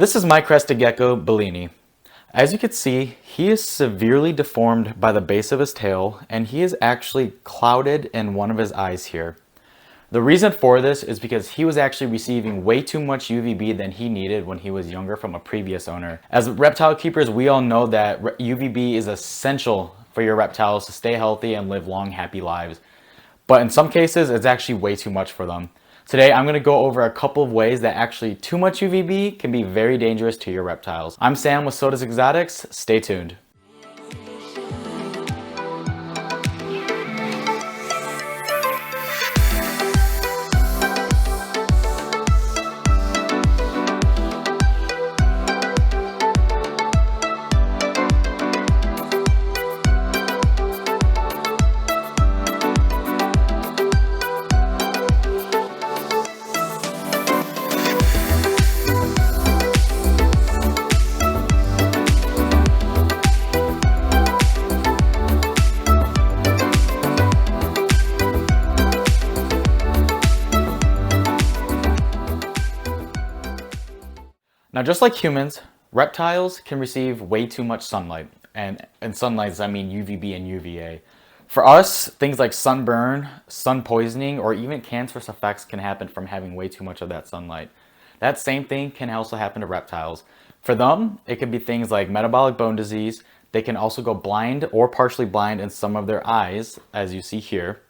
This is my crested gecko, Bellini. As you can see, he is severely deformed by the base of his tail, and he is actually clouded in one of his eyes here. The reason for this is because he was actually receiving way too much UVB than he needed when he was younger from a previous owner. As reptile keepers, we all know that UVB is essential for your reptiles to stay healthy and live long, happy lives. But in some cases, it's actually way too much for them. Today, I'm going to go over a couple of ways that actually too much UVB can be very dangerous to your reptiles. I'm Sam with Soda's Exotics. Stay tuned. Now, just like humans, reptiles can receive way too much sunlight. And in sunlight, I mean UVB and UVA. For us, things like sunburn, sun poisoning, or even cancerous effects can happen from having way too much of that sunlight. That same thing can also happen to reptiles. For them, it could be things like metabolic bone disease. They can also go blind or partially blind in some of their eyes, as you see here.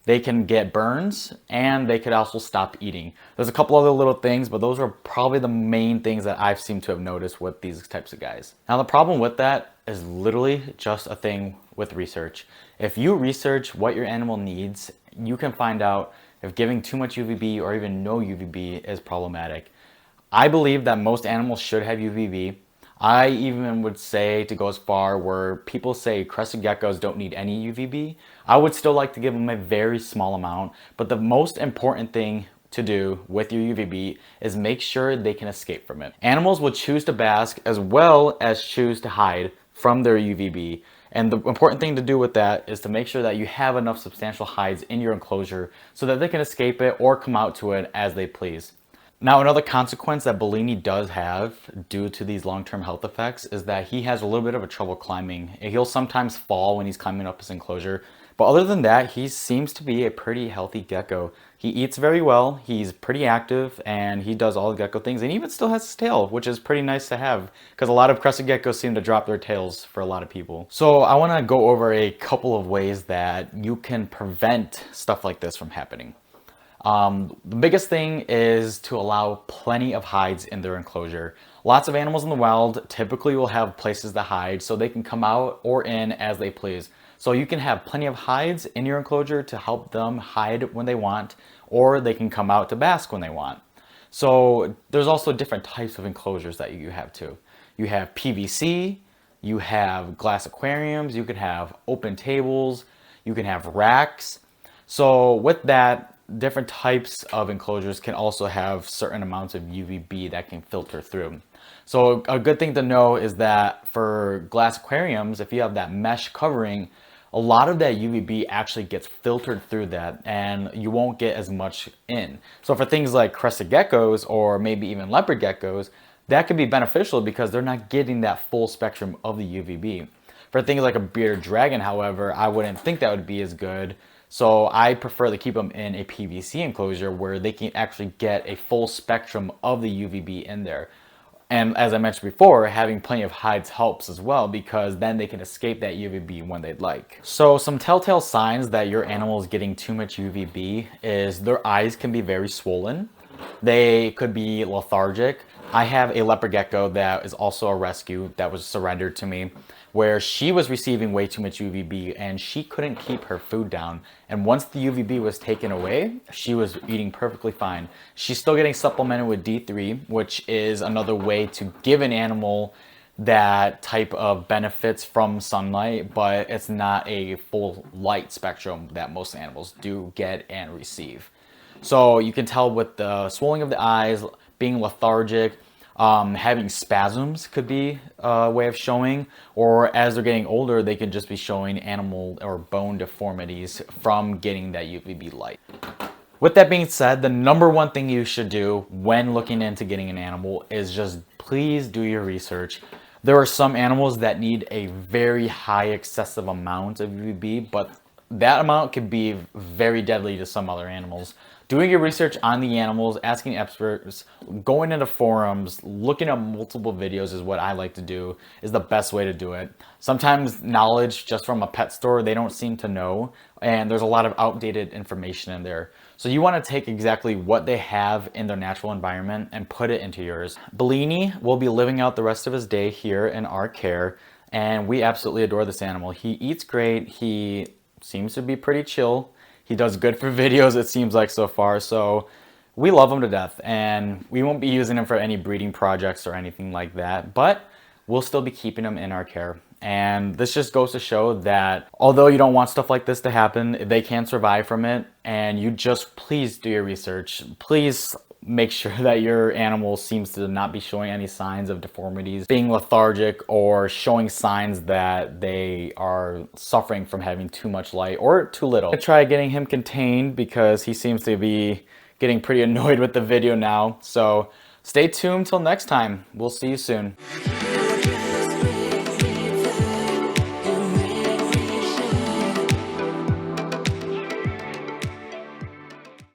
They can get burns, and they could also stop eating. There's a couple other little things, but those are probably the main things that I've seemed to have noticed with these types of guys. Now, the problem with that is literally just a thing with research. If you research what your animal needs, you can find out if giving too much UVB or even no UVB is problematic. I believe that most animals should have UVB. I even would say to go as far where people say crested geckos don't need any UVB. I would still like to give them a very small amount, but the most important thing to do with your UVB is make sure they can escape from it. Animals will choose to bask as well as choose to hide from their UVB. And the important thing to do with that is to make sure that you have enough substantial hides in your enclosure so that they can escape it or come out to it as they please. Now, another consequence that Bellini does have due to these long-term health effects is that he has a little bit of a trouble climbing. He'll sometimes fall when he's climbing up his enclosure. But other than that, he seems to be a pretty healthy gecko. He eats very well, he's pretty active, and he does all the gecko things, and he even still has his tail, which is pretty nice to have, because a lot of crested geckos seem to drop their tails for a lot of people. So I want to go over a couple of ways that you can prevent stuff like this from happening. The biggest thing is to allow plenty of hides in their enclosure. Lots of animals in the wild typically will have places to hide so they can come out or in as they please. So you can have plenty of hides in your enclosure to help them hide when they want, or they can come out to bask when they want. So there's also different types of enclosures that you have too. You have PVC, you have glass aquariums, you can have open tables, you can have racks. So with that, different types of enclosures can also have certain amounts of UVB that can filter through. So a good thing to know is that for glass aquariums, if you have that mesh covering, a lot of that UVB actually gets filtered through that and you won't get as much in. So for things like crested geckos or maybe even leopard geckos, that could be beneficial because they're not getting that full spectrum of the UVB. For things like a bearded dragon, however, I wouldn't think that would be as good. So I prefer to keep them in a PVC enclosure where they can actually get a full spectrum of the UVB in there. And as I mentioned before, having plenty of hides helps as well because then they can escape that UVB when they'd like. So some telltale signs that your animal is getting too much UVB is their eyes can be very swollen. They could be lethargic. I have a leopard gecko that is also a rescue that was surrendered to me, where she was receiving way too much UVB and she couldn't keep her food down. And once the UVB was taken away, she was eating perfectly fine. She's still getting supplemented with D3, which is another way to give an animal that type of benefits from sunlight, but it's not a full light spectrum that most animals do get and receive. So you can tell with the swelling of the eyes, being lethargic, having spasms could be a way of showing, or as they're getting older, they could just be showing animal or bone deformities from getting that UVB light. With that being said, the number one thing you should do when looking into getting an animal is just please do your research. There are some animals that need a very high excessive amount of UVB, but that amount could be very deadly to some other animals. Doing your research on the animals, asking experts, going into forums, looking at multiple videos is what I like to do, is the best way to do it. Sometimes knowledge just from a pet store, they don't seem to know, and there's a lot of outdated information in there. So you want to take exactly what they have in their natural environment and put it into yours. Bellini will be living out the rest of his day here in our care, and we absolutely adore this animal. He eats great, he seems to be pretty chill. He does good for videos, it seems like so far. So we love him to death, and we won't be using him for any breeding projects or anything like that, but we'll still be keeping him in our care. And this just goes to show that although you don't want stuff like this to happen, they can survive from it. And you just please do your research. Please make sure that your animal seems to not be showing any signs of deformities, being lethargic, or showing signs that they are suffering from having too much light or too little. I try getting him contained because he seems to be getting pretty annoyed with the video now. So stay tuned till next time. We'll see you soon.